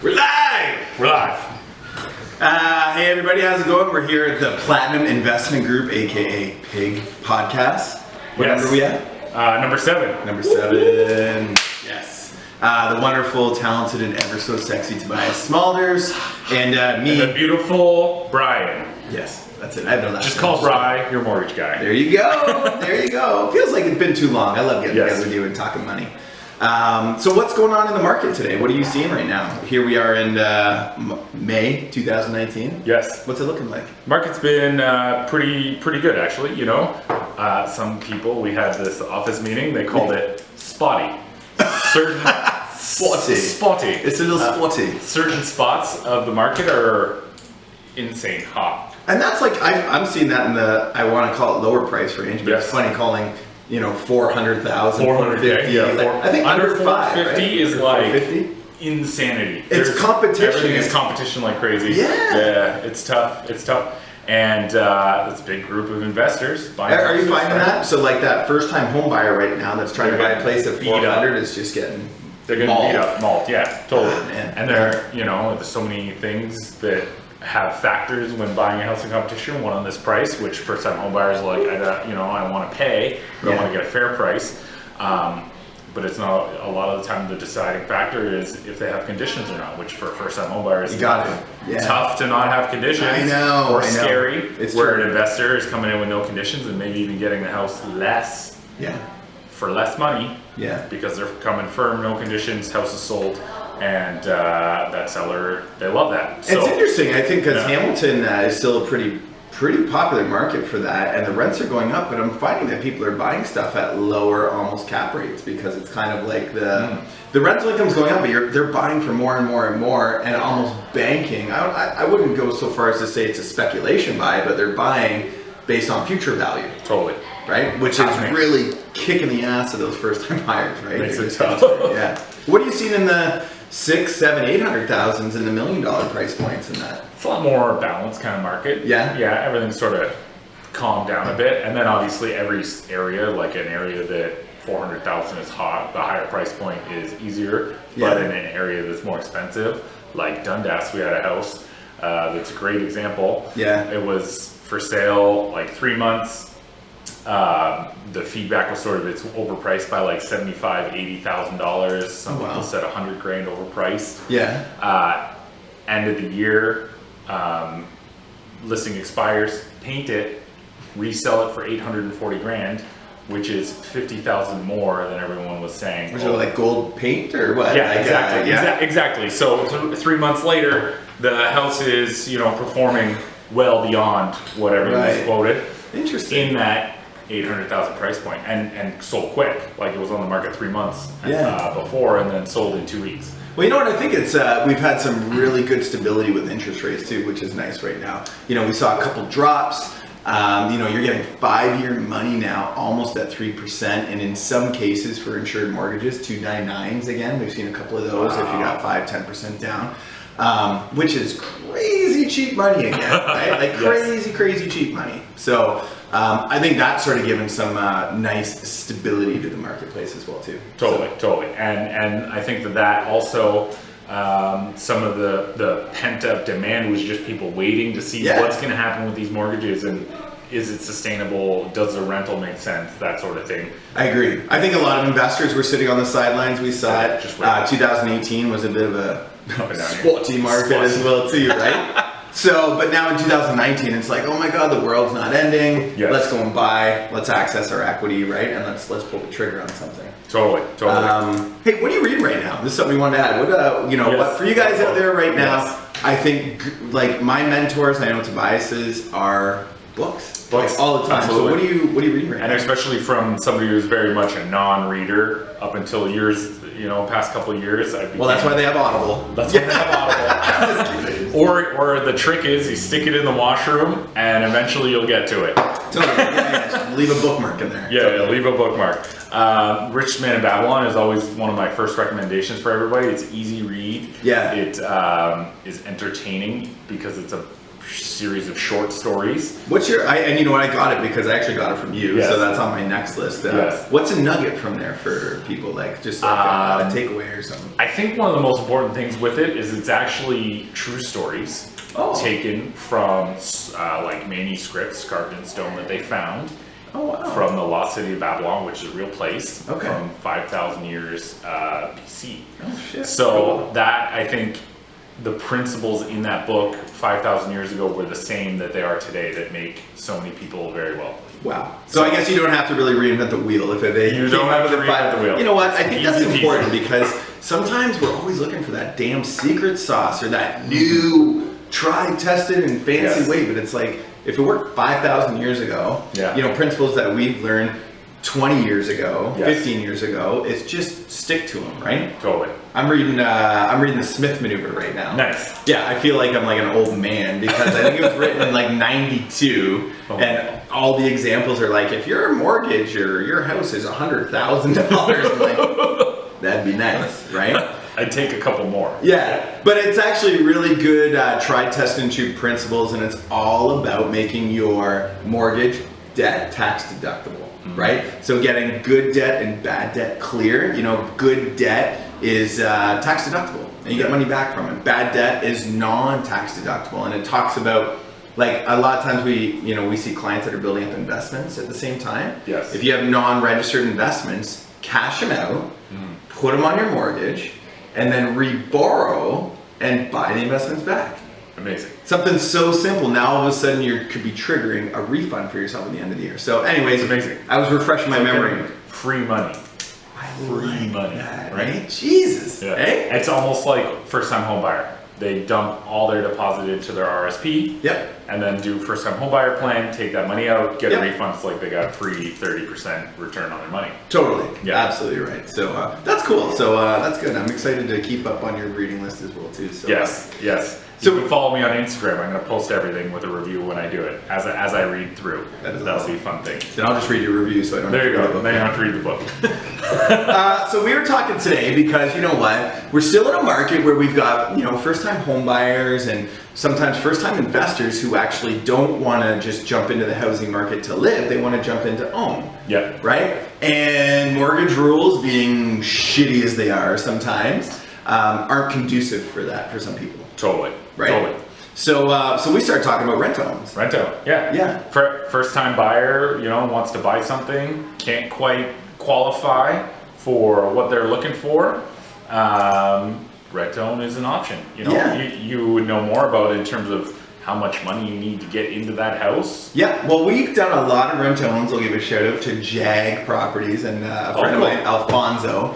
We're live! We're live. Hey everybody, how's it going? We're here at the Platinum Investment Group, aka PIG Podcast. What number are we at? Number 7. Number 7. Yes. The wonderful, talented, and ever so sexy Tobias Smulders, and me. And the beautiful Brian. Yes, that's it. I have no last Just name. call Bri your mortgage guy. There you go. There you go. Feels like it's been too long. I love getting Yes. together with you and talking money. So what's going on in the market today? What are you seeing right now? Here we are in May 2019. Yes. What's it looking like? Market's been pretty good actually. You know, some people, we had this office meeting. They called it spotty. Certain spotty. It's a little spotty. Certain spots of the market are insane hot. And that's like I'm seeing that in the I want to call it lower price range, but Yes. it's funny calling 400,000, 450. Yeah, I think under 450 right? is Under like 450? Insanity. It's competition. Everything is competition like crazy. Yeah. It's tough. And it's a big group of investors buying. Are you houses, finding right? that? So like that first time home buyer right now that's trying to buy a place at Beat up. 400 is just getting They're getting beat up, mauled. Yeah, totally. Ah, man. And there's so many things that have factors when buying a house in competition. One on this price, which first time home buyers are like, I want to pay, but I want to get a fair price. But it's not, a lot of the time the deciding factor is if they have conditions or not, which for first time home buyers You got it. Yeah. tough to not have conditions. I know. Or scary. It's where true. an investor is coming in with no conditions and maybe even getting the house less for less money. Yeah. Because they're coming firm, no conditions, house is sold, and that seller, they love that. It's interesting, I think, because Hamilton is still a pretty popular market for that, and the rents are going up, but I'm finding that people are buying stuff at lower, almost cap rates, because it's kind of like the rental income's going up, but they're buying for more and more and more, and almost banking. I wouldn't go so far as to say it's a speculation buy, but they're buying based on future value. Totally. Right? Which is really kicking the ass of those first-time buyers, right? Makes it tough. Yeah. What are you seeing in the 6, 7, 800,000s in the $1 million price points in that? It's a lot more balanced kind of market. Yeah. Yeah, everything's sort of calmed down a bit. And then obviously every area, like an area that 400,000 is hot, the higher price point is easier. But in an area that's more expensive, like Dundas, we had a house that's a great example. Yeah. It was for sale like 3 months. The feedback was sort of it's overpriced by like $75,000-$80,000. Some people said $100,000 overpriced. Yeah. End of the year, listing expires, paint it, resell it for $840,000, which is $50,000 more than everyone was saying. Was it like gold paint or what? Yeah, like, exactly. yeah. Exactly. So 3 months later, the house is performing well beyond what everyone was quoted. Interesting. In that 800,000 price point, and sold quick. Like it was on the market 3 months before, and then sold in 2 weeks. Well, you know what I think it's we've had some really good stability with interest rates too, which is nice right now. We saw a couple drops. You're getting 5-year money now almost at 3%, and in some cases for insured mortgages 2.99s again. We've seen a couple of those if you got 5-10% down, which is crazy cheap money again, right? Like crazy cheap money. So I think that's sort of given some nice stability to the marketplace as well too. Totally. And I think that also some of the pent up demand was just people waiting to see what's going to happen with these mortgages, and is it sustainable? Does the rental make sense? That sort of thing. I agree. I think a lot of investors were sitting on the sidelines. We saw it. 2018 was a bit of a spotty market as well too, right? So, but now in 2019, it's like, oh my God, the world's not ending. Yes. Let's go and buy. Let's access our equity, right? And let's pull the trigger on something. Totally. Hey, what are you reading right now? This is something we want to add. What what for you guys out there right now? I think like my mentors, I know Tobias's, are books like, all the time. Absolutely. So what are you reading right now? And especially from somebody who's very much a non-reader up until past couple of years. That's why they have Audible. That's why they have Audible. Or the trick is you stick it in the washroom and eventually you'll get to it. Totally. Leave a bookmark in there. Yeah, leave a bookmark. Rich Man in Babylon is always one of my first recommendations for everybody. It's easy read. Yeah. It is entertaining because it's a series of short stories. What's your, and you know what, I got it because I actually got it from you, Yes. so that's on my next list. Yes. What's a nugget from there for people, like just like a takeaway or something? I think one of the most important things with it is it's actually true stories taken from like manuscripts carved in stone that they found from the lost city of Babylon, which is a real place from 5,000 years BC. Oh shit. So that, I think, the principles in that book 5,000 years ago were the same that they are today, that make so many people very wealthy. Wow. So I guess you don't have to really reinvent the wheel if they You don't have to reinvent the wheel. You know what? I think that's Easy peasy. important because sometimes we're always looking for that damn secret sauce or that new, tried, tested, and fancy way. But it's like, if it worked 5,000 years ago, you know, principles that we've learned 20 years ago, 15 years ago, it's just stick to them, right? Totally. I'm reading the Smith Maneuver right now. Nice. Yeah, I feel like I'm like an old man because I think it was written in like 92, and all the examples are like, if your mortgage or your house is $100,000, I'm like, that'd be nice, right? I'd take a couple more. Yeah, but it's actually really good try, test, and true principles, and it's all about making your mortgage debt tax deductible. Right? So getting good debt and bad debt clear. You know, good debt is tax deductible and you get money back from it. Bad debt is non-tax deductible, and it talks about, like, a lot of times we see clients that are building up investments at the same time. Yes. If you have non-registered investments, cash them out, put them on your mortgage, and then re-borrow and buy the investments back. Amazing. Something so simple. Now all of a sudden you could be triggering a refund for yourself at the end of the year. So anyways, it's amazing. I was refreshing my memory. Free money. Free money, that, right? Jesus. Yeah. Hey? It's almost like first-time home buyer. They dump all their deposit into their RSP. Yep. And then do first-time home buyer plan, take that money out, get a refund. It's like they got free 30% return on their money. Totally. Yeah. Absolutely right. So that's cool. So that's good. I'm excited to keep up on your reading list as well too. So, Yes. So you can follow me on Instagram. I'm going to post everything with a review when I do it, as I read through. That'll be a fun thing. Then I'll just read your review so I don't There you have to go. read the book. Then you don't have to read the book. So we were talking today because, you know what, we're still in a market where we've got, you know, first-time home buyers and sometimes first-time investors who actually don't want to just jump into the housing market to live. They want to jump into own. Yeah. Right? And mortgage rules, being shitty as they are sometimes, aren't conducive for that for some people. Totally. Right? Totally. So we started talking about rent homes. Rento, yeah. Yeah. First time buyer, you know, wants to buy something, can't quite qualify for what they're looking for. Rent own is an option. You know, you would know more about it in terms of how much money you need to get into that house. Yeah, well, we've done a lot of rent owns. I'll give a shout out to Jag Properties and a friend of mine, Alfonso,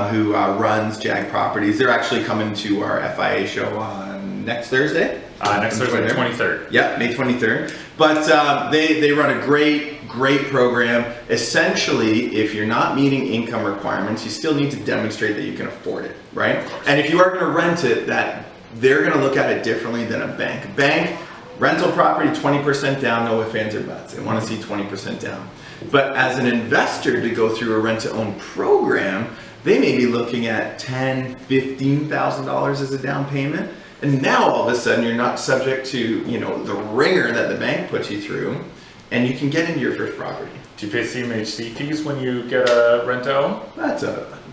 who runs Jag Properties. They're actually coming to our FIA show on next Thursday. Next Thursday, 23rd. Yeah, May 23rd. But they run a great program. Essentially, if you're not meeting income requirements, you still need to demonstrate that you can afford it, right? And if you are going to rent it, that they're going to look at it differently than a bank. Bank, rental property, 20% down, no ifs, ands, or buts. They want to see 20% down. But as an investor to go through a rent-to-own program, they may be looking at $10,000, $15,000 as a down payment. And now all of a sudden you're not subject to, you know, the ringer that the bank puts you through, and you can get into your first property. Do you pay CMHC fees when you get a rento?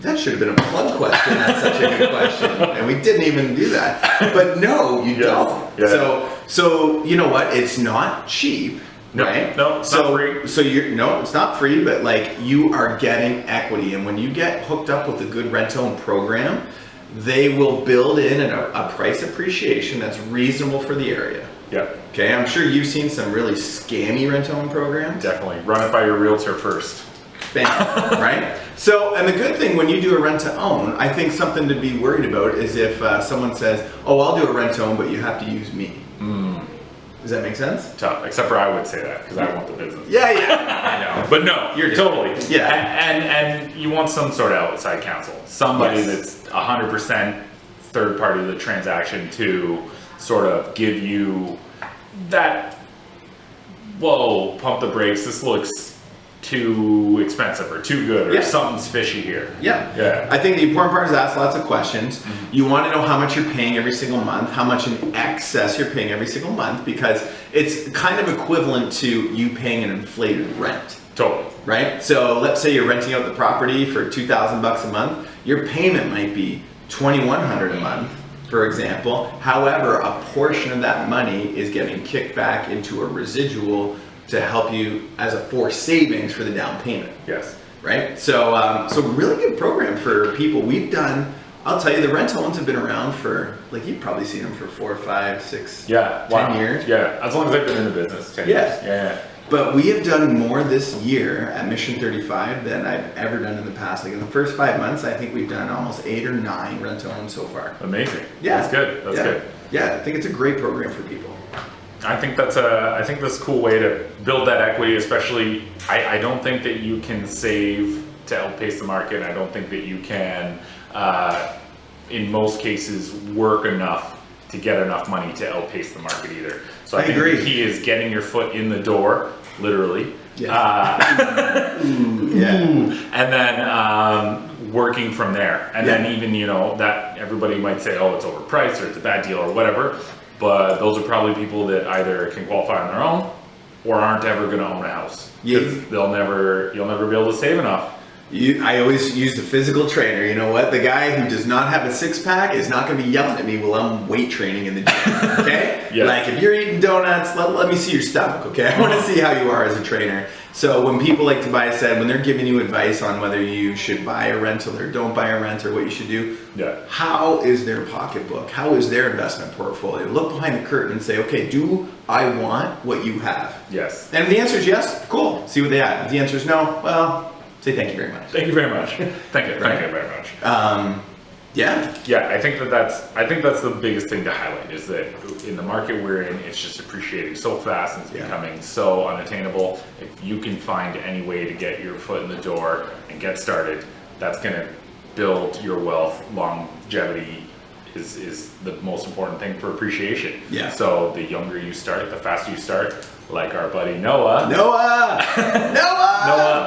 That should have been a plug question. That's such a good question, and we didn't even do that. But no, you don't. Yeah. So you know what? It's not cheap, right? No, it's not free. So it's not free, but like you are getting equity, and when you get hooked up with a good rent-own program, they will build in a price appreciation that's reasonable for the area. Yeah. Okay, I'm sure you've seen some really scammy rent-own programs. Definitely. Run it by your realtor first. Bam, right? So, and the good thing when you do a rent-to-own, I think something to be worried about is if someone says, oh, I'll do a rent-to-own, but you have to use me. Does that make sense? Tough, except for I would say that because I want the business. Yeah, I know. But no, you're totally. Yeah. And you want some sort of outside counsel. Somebody that's 100% third party to the transaction to sort of give you that, whoa, pump the brakes, this looks too expensive or too good or Yeah. something's fishy here. Yeah. I think the important part is ask lots of questions. You want to know how much you're paying every single month, how much in excess you're paying every single month, because it's kind of equivalent to you paying an inflated rent. Totally. Right? So let's say you're renting out the property for $2,000 a month. Your payment might be $2,100 a month, for example. However, a portion of that money is getting kicked back into a residual to help you as a forced savings for the down payment. Yes. Right? So really good program for people. We've done, I'll tell you, the rental ones have been around for, like, you've probably seen them for 4, 5, 6, 10 years. Yeah, as long as I've been in the business, 10 years. Yeah. But we have done more this year at Mission 35 than I've ever done in the past. Like in the first 5 months, I think we've done almost 8 or 9 rent-to-own so far. Amazing. Yeah. That's good. That's good. Yeah, I think it's a great program for people. I think that's a cool way to build that equity, especially I don't think that you can save to outpace the market. I don't think that you can, in most cases, work enough to get enough money to outpace the market either. So I think agree. the key is getting your foot in the door, literally. Yes. And then working from there. And then even, that everybody might say, oh, it's overpriced or it's a bad deal or whatever. But those are probably people that either can qualify on their own or aren't ever going to own a house. Because you'll never be able to save enough. I always use the physical trainer. You know what? The guy who does not have a six-pack is not going to be yelling at me while I'm weight training in the gym. Okay? Yes. Like if you're eating donuts, let me see your stomach. Okay? I want to see how you are as a trainer. So when people, like Tobias said, when they're giving you advice on whether you should buy a rental or don't buy a rent or what you should do, how is their pocketbook? How is their investment portfolio? Look behind the curtain and say, okay, do I want what you have? Yes. And if the answer is yes, cool. See what they have. If the answer is no, well, say thank you very much. Thank you very much. Thank you very much. Yeah, I think that's the biggest thing to highlight is that in the market we're in, it's just appreciating so fast and it's becoming so unattainable. If you can find any way to get your foot in the door and get started, that's going to build your wealth. Longevity is the most important thing for appreciation. Yeah. So the younger you start, the faster you start. Like our buddy Noah,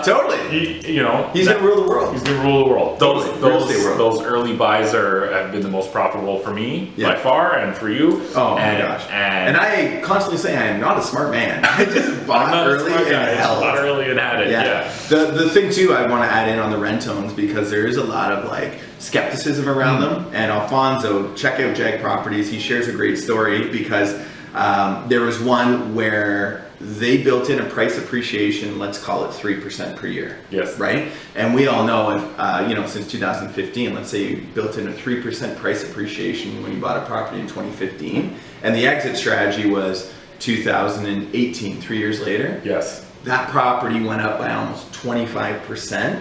totally. He's gonna rule the world. He's gonna rule the world. Those early buys have been the most profitable for me by far, and for you. Oh my gosh! And I constantly say I am not a smart man. I just bought early and had it. Yeah. The thing too, I want to add in on the rent-owns because there is a lot of like skepticism around them. And Alfonso, check out Jag Properties. He shares a great story because. There was one where they built in a price appreciation, let's call it 3% per year. Yes. Right? And we all know, since 2015, let's say you built in a 3% price appreciation when you bought a property in 2015, and the exit strategy was 2018, 3 years later. Yes. That property went up by almost 25%.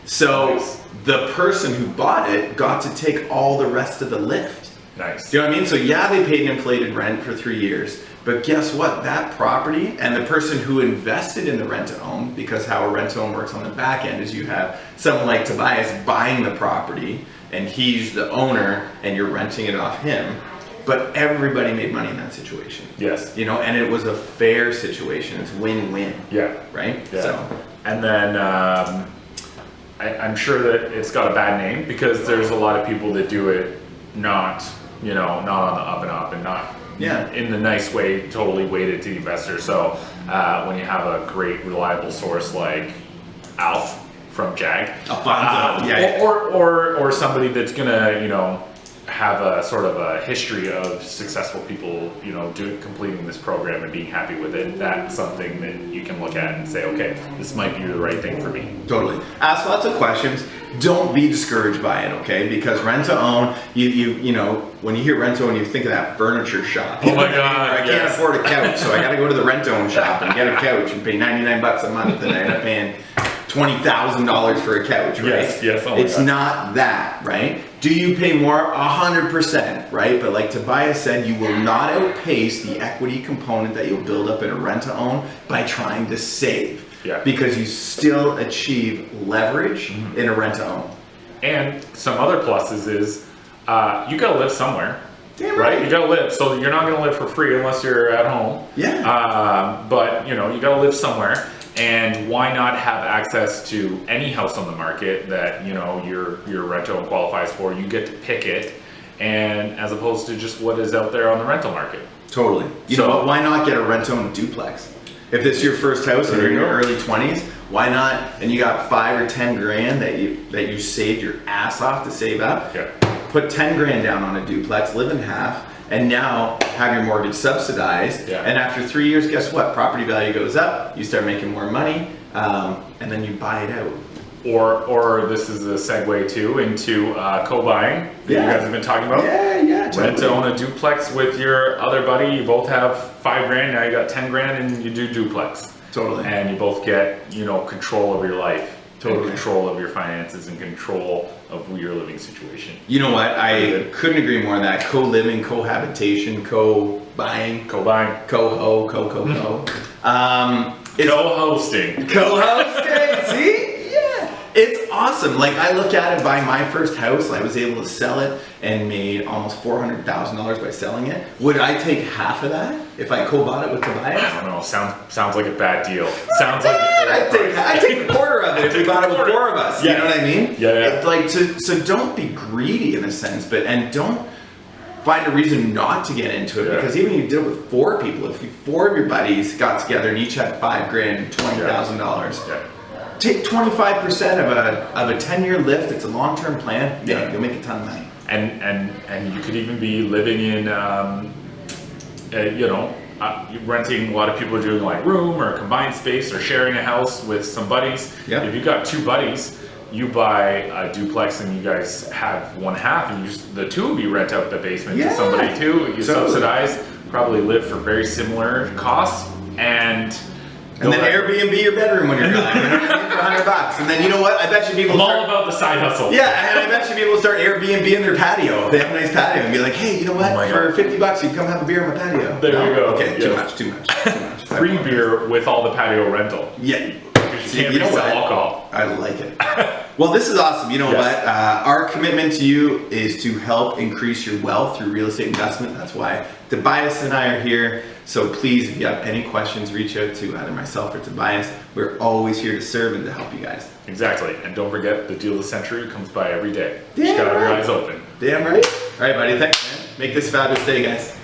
So the person who bought it got to take all the rest of the lift. Nice. Do you know what I mean? So they paid an inflated rent for 3 years, but guess what? That property and the person who invested in the rent-to-own, because how a rent-to-own works on the back end is you have someone like Tobias buying the property and he's the owner and you're renting it off him, but everybody made money in that situation. Yes. And it was a fair situation. It's win-win. Yeah. Right? Yeah. So. And then I'm sure that it's got a bad name because there's a lot of people that do it not on the up and up and not in the nice way, totally weighted to the investor. So when you have a great reliable source like Alf from Jag, Alfonso, or somebody that's gonna have a sort of a history of successful people completing this program and being happy with it, that's something that you can look at and say, okay, this might be the right thing for me. Totally. Ask lots of questions. Don't be discouraged by it, okay? Because rent-to-own, when you hear rent-to-own, you think of that furniture shop. Oh my God! I can't afford a couch, so I got to go to the rent-to-own shop and get a couch and pay $99 a month, and I end up paying $20,000 for a couch, right? Yes. Oh it's not that, right? Do you pay more? 100%, right? But like Tobias said, you will not outpace the equity component that you'll build up in a rent-to-own by trying to save. Yeah. Because you still achieve leverage in a rent-to-own. And some other pluses is you gotta live somewhere. Damn right. You gotta live, so you're not gonna live for free unless you're at home. Yeah. But you gotta live somewhere. And why not have access to any house on the market that, you know, your rental qualifies for? You get to pick it, and as opposed to just what is out there on the rental market. Totally. You know what? Why not get a rent-owned duplex? If this is your first house and you're in your early 20s, why not? And you got 5 or 10 grand that you saved your ass off to save up. Yeah. Put 10 grand down on a duplex, live in half, and now have your mortgage subsidized. Yeah. And after 3 years, guess what? Property value goes up. You start making more money, and then you buy it out. Or this is a segue too into co-buying that you guys have been talking about. Yeah. Rent to own a duplex with your other buddy. You both have 5 grand. Now you got 10 grand, and you do duplex. Totally. And you both get, you know, control of your life, Totally. and control of your finances, and control of your living situation. You know what? I couldn't agree more on that. Co-living, cohabitation, co-buying, Co-buying, co-ho, co-hosting. Co-hosting, see? Yeah. It's awesome. Like, I look at it, buying my first house, I was able to sell it and made almost $400,000 by selling it. Would I take half of that if I co-bought it with Tobias? I don't know. Sounds like a bad deal. Sounds like I take a quarter of it if we bought it with 4 of us. Yeah. You know what I mean? Yeah. It's like, so don't be greedy in a sense, and don't find a reason not to get into it, because even if you did it with 4 people, if 4 of your buddies got together and each had 5 grand and $20,000, take 25% of a 10-year lift. It's a long-term plan. Yeah, you'll make a ton of money. And you could even be living in, renting. A lot of people are doing like room or combined space or sharing a house with some buddies. Yeah. If you got 2 buddies, you buy a duplex and you guys have one half, and the 2 of you rent out the basement to somebody too. You subsidize, probably live for very similar costs, and then Airbnb your bedroom when you're done, you know what I mean, for $100. And then, you know what? I bet you people all about the side hustle. Yeah, and then I bet you people start Airbnb in their patio. If they have a nice patio, and be like, hey, you know what? For $50, you come have a beer on my patio. There you go. Okay, too much. Free beer with all the patio rental. Yeah. You can't resell alcohol. I like it. Well, this is awesome. You know what? Our commitment to you is to help increase your wealth through real estate investment. That's why Tobias and I are here. So please, if you have any questions, reach out to either myself or Tobias. We're always here to serve and to help you guys. Exactly. And don't forget, the deal of the century comes by every day. Damn Just gotta have your right. eyes open. Damn right. All right, buddy. Thanks, man. Make this a fabulous day, guys.